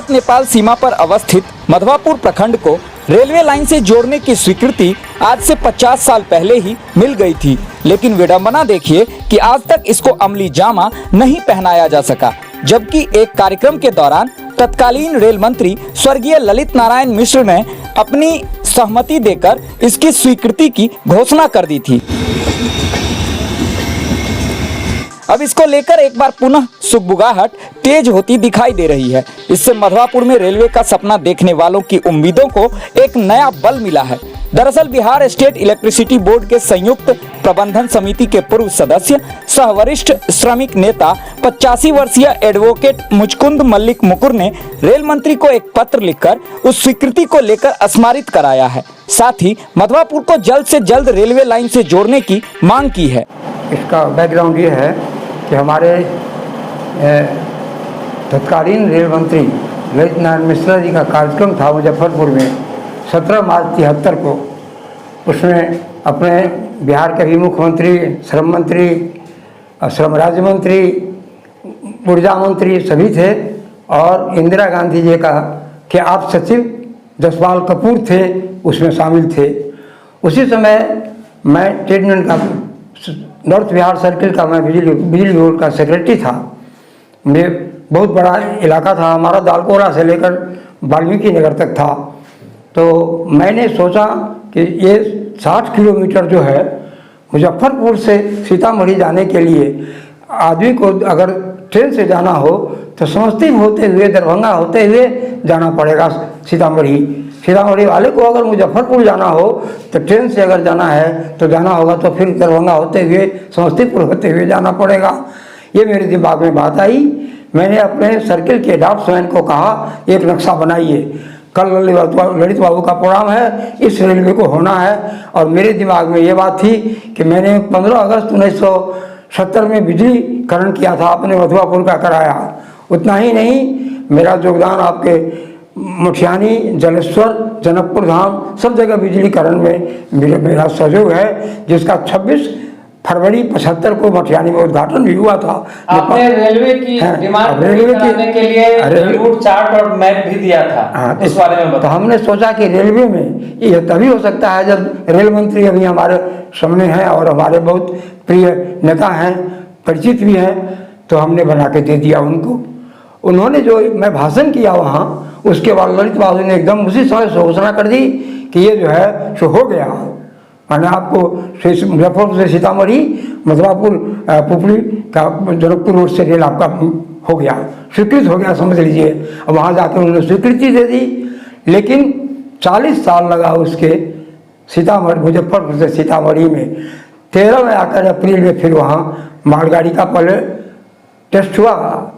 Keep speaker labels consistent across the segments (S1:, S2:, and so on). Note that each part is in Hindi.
S1: भारत नेपाल सीमा पर अवस्थित मधवापुर प्रखंड को रेलवे लाइन से जोड़ने की स्वीकृति आज से 50 साल पहले ही मिल गई थी, लेकिन विडंबना देखिए कि आज तक इसको अमली जामा नहीं पहनाया जा सका। जबकि एक कार्यक्रम के दौरान तत्कालीन रेल मंत्री स्वर्गीय ललित नारायण मिश्र ने अपनी सहमति देकर इसकी स्वीकृति की घोषणा कर दी थी। अब इसको लेकर एक बार पुनः सुगबुगाहट तेज होती दिखाई दे रही है। इससे मधवापुर में रेलवे का सपना देखने वालों की उम्मीदों को एक नया बल मिला है। दरअसल बिहार स्टेट इलेक्ट्रिसिटी बोर्ड के संयुक्त प्रबंधन समिति के पूर्व सदस्य सह वरिष्ठ श्रमिक नेता 85 वर्षीय एडवोकेट मुचकुंद मल्लिक मुकुर ने रेल मंत्री को एक पत्र लिखकर उस स्वीकृति को लेकर स्मारित कराया है। साथ ही मधवापुर को जल्द से जल्द रेलवे लाइन से जोड़ने की मांग की है।
S2: इसका बैकग्राउंड ये है कि हमारे तत्कालीन रेल मंत्री ललित नारायण मिश्रा जी का कार्यक्रम था मुजफ्फरपुर में 17 मार्च 73 को। उसमें अपने बिहार के भी मुख्यमंत्री, श्रम मंत्री, श्रम राज्य मंत्री, ऊर्जा मंत्री सभी थे और इंदिरा गांधी जी का के आप सचिव जसपाल कपूर थे, उसमें शामिल थे। उसी समय मैं ट्रेड यूनियन का नॉर्थ बिहार सर्किल का मैं बिजली बोर्ड का सेक्रेटरी था। मेरे बहुत बड़ा इलाका था हमारा, दालकोरा से लेकर वाल्मीकि नगर तक था। तो मैंने सोचा कि ये 60 किलोमीटर जो है मुजफ्फरपुर से सीतामढ़ी जाने के लिए आदमी को अगर ट्रेन से जाना हो तो समस्तीपुर होते हुए, दरभंगा होते हुए जाना पड़ेगा सीतामढ़ी वाले को। अगर मुजफ्फरपुर जाना हो तो ट्रेन से अगर जाना है तो जाना होगा तो फिर दरभंगा होते हुए, समस्तीपुर होते हुए जाना पड़ेगा। ये मेरे दिमाग में बात आई। मैंने अपने सर्किल के ड्राफ्ट्समैन को कहा एक नक्शा बनाइए, कल ललित बाबू का प्रोग्राम है, इस रेलवे को होना है। और मेरे दिमाग में ये बात थी कि मैंने 15 अगस्त 1970 में बिजलीकरण किया था, अपने मधुआपुर का कराया। उतना ही नहीं, मेरा योगदान आपके मुठियानी, जलेश्वर, जनकपुर धाम सब जगह बिजलीकरण में मेरा सहयोग है, जिसका 26 फरवरी 75 को मठियानी में उद्घाटन भी हुआ था।
S3: आपने रेलवे की डिमांड कराने के लिए रूट चार्ट और मैप भी दिया था, इस बारे में बताओ।
S2: तो हमने सोचा कि रेलवे में ये तभी हो सकता है जब रेल मंत्री अभी हमारे सामने हैं और हमारे बहुत प्रिय नेता हैं, परिचित भी हैं, तो हमने बना के दे दिया उनको। उन्होंने जो मैं भाषण किया वहाँ, उसके बाद ललित बाबू ने एकदम उसी समय घोषणा कर दी कि ये जो है सो हो गया। मैंने आपको मुजफ्फरपुर से सीतामढ़ी, मधुआपुर पुपली का जनकपुर रोड से रेल आपका हो गया, स्वीकृत हो गया, समझ लीजिए। अब वहाँ जाकर उन्होंने स्वीकृति दे दी, लेकिन 40 साल लगा उसके सीतामढ़ी, मुजफ्फरपुर से सीतामढ़ी में। 13 में आकर अप्रैल में फिर वहाँ मालगाड़ी का पहले टेस्ट हुआ,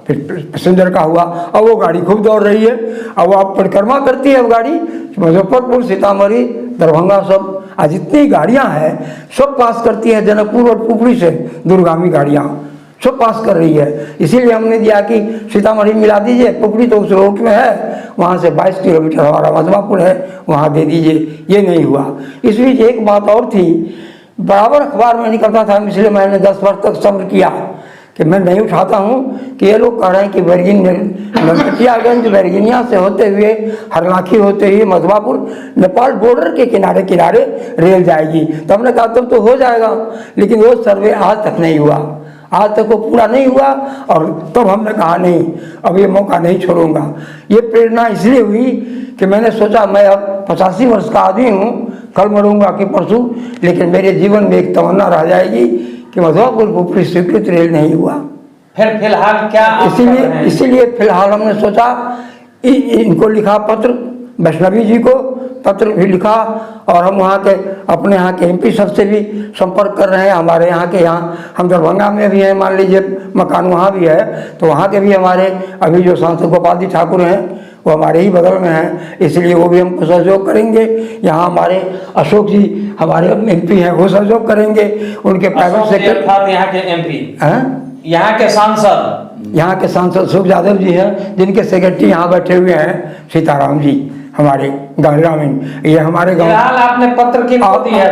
S2: फिर पैसेंजर का हुआ। अब वो गाड़ी खूब दौड़ रही है। अब आप परिक्रमा करती है अब गाड़ी, मुजफ्फरपुर, सीतामढ़ी, दरभंगा सब, आज जितनी गाड़ियां हैं सब पास करती है। जनकपुर और पुपली से दूरगामी गाड़ियां सब पास कर रही है। इसीलिए हमने दिया कि सीतामढ़ी मिला दीजिए, पुपली तो उस रोड में है, वहाँ से 22 किलोमीटर हमारा मधवापुर है, वहाँ दे दीजिए। ये नहीं हुआ। इस बीच एक बात और थी, बराबर अखबार में निकलता था, इसलिए मैंने 10 वर्ष तक सब्र किया कि मैं नहीं उठाता हूँ कि ये लोग कह रहे हैं कि नरकटियागंज वर्गीनिया से होते हुए, हरलाखी होते हुए मधवापुर नेपाल बॉर्डर के किनारे किनारे रेल जाएगी। तो हमने कहा तब तो हो जाएगा, लेकिन वो सर्वे आज तक नहीं हुआ, आज तक वो पूरा नहीं हुआ। और तब हमने कहा नहीं, अब ये मौका नहीं छोड़ूंगा। ये प्रेरणा इसलिए हुई कि मैंने सोचा मैं अब 85 वर्ष का आदमी हूँ, कल मरूंगा कि परसों, लेकिन मेरे जीवन में एक तमन्ना रह जाएगी कि मधुआपुर पुपली स्वीकृत रेल नहीं हुआ।
S3: फिर फिलहाल क्या
S2: इसीलिए फिलहाल हमने सोचा, इनको लिखा पत्र, वैष्णवी जी को पत्र भी लिखा, और हम वहाँ के अपने यहाँ के MP सब से भी संपर्क कर रहे हैं। हमारे यहाँ के हम दरभंगा में भी हैं, मान लीजिए मकान वहाँ भी है, तो वहाँ के भी हमारे अभी जो सांसद गोपाल जी ठाकुर हैं वो हमारे ही बगल में हैं, इसलिए वो भी हमको सहयोग करेंगे। यहाँ हमारे अशोक जी हमारे MP हैं, वो सहयोग करेंगे। उनके प्राइवेट सेक्रेटरी,
S3: यहाँ के MP, यहाँ के सांसद अशोक यादव जी हैं, जिनके सेक्रेटरी यहाँ बैठे हुए हैं सीताराम जी, हमारे ग्रामीण। ये हमारे गाँव। आपने पत्र किनको दिया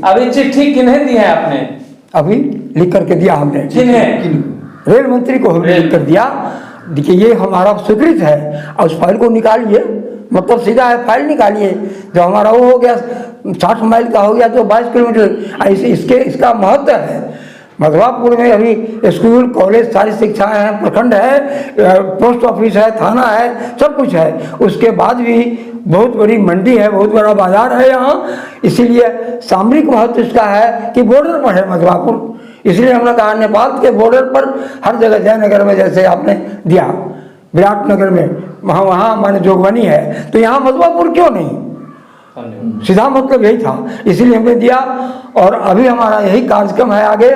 S3: अभी चिट्ठी किन्हें दी है आपने?
S2: अभी लिख करके दिया हमने,
S3: किन्हें?
S2: रेल मंत्री को हमने लिख कर दिया। देखिए ये हमारा स्वीकृत है और उस फाइल को निकालिए, मतलब सीधा है फाइल निकालिए। जो हमारा वो हो गया 60 माइल का हो गया तो 22 किलोमीटर ऐसे इसका महत्व है। मधवापुर में अभी स्कूल कॉलेज सारी शिक्षाएं हैं, प्रखंड है, पोस्ट ऑफिस है, थाना है, सब कुछ है। उसके बाद भी बहुत बड़ी मंडी है, बहुत बड़ा बाजार है यहाँ, इसीलिए सामरिक महत्व इसका है कि बॉर्डर पर है मधवापुर। इसलिए हमने कहा नेपाल के बॉर्डर पर हर जगह, जयनगर में जैसे आपने दिया, विराटनगर में वहाँ माने जोगबनी है, तो यहाँ मधवापुर क्यों नहीं? सीधा मतलब यही था, इसलिए हमने दिया। और अभी हमारा यही कार्यक्रम है आगे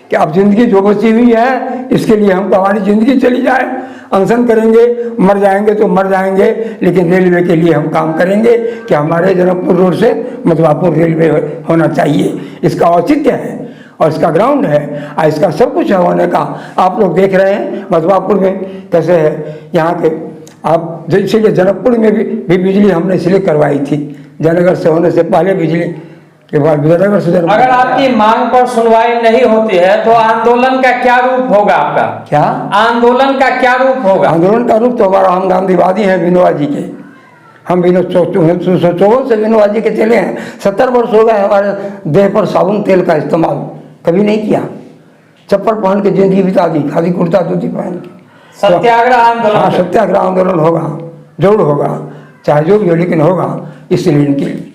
S2: कि अब जिंदगी जो बची हुई है इसके लिए हम हमारी जिंदगी चली जाए, अनशन करेंगे, मर जाएंगे तो मर जाएंगे, लेकिन रेलवे के लिए हम काम करेंगे कि हमारे जनकपुर रोड से मधवापुर रेलवे होना चाहिए। इसका औचित्य है और इसका ग्राउंड है और इसका सब कुछ है होने का। आप लोग देख रहे हैं मधवापुर में कैसे है यहाँ के। आप इसीलिए जनकपुर में भी बिजली हमने इसलिए करवाई थी, जयनगर से होने से पहले बिजली के बाद विजयनगर से।
S3: अगर आपकी मांग पर सुनवाई नहीं होती है तो आंदोलन का क्या रूप होगा आपका?
S2: क्या
S3: आंदोलन का क्या रूप होगा?
S2: आंदोलन का रूप तो हमारा, हम गांधीवादी हैं विनोबा जी के, हम 1954 से विनोबा जी के चले हैं। 70 वर्ष हो गए हमारे देह पर साबुन तेल का इस्तेमाल कभी नहीं किया, चप्पल पहन के जिंदगी बिता दी, खादी कुर्ता धोती पहन के।
S3: सत्याग्रह आंदोलन?
S2: हाँ, सत्याग्रह आंदोलन होगा, जरूर होगा, चाहे जो भी हो, लेकिन होगा। इसलिए इनकी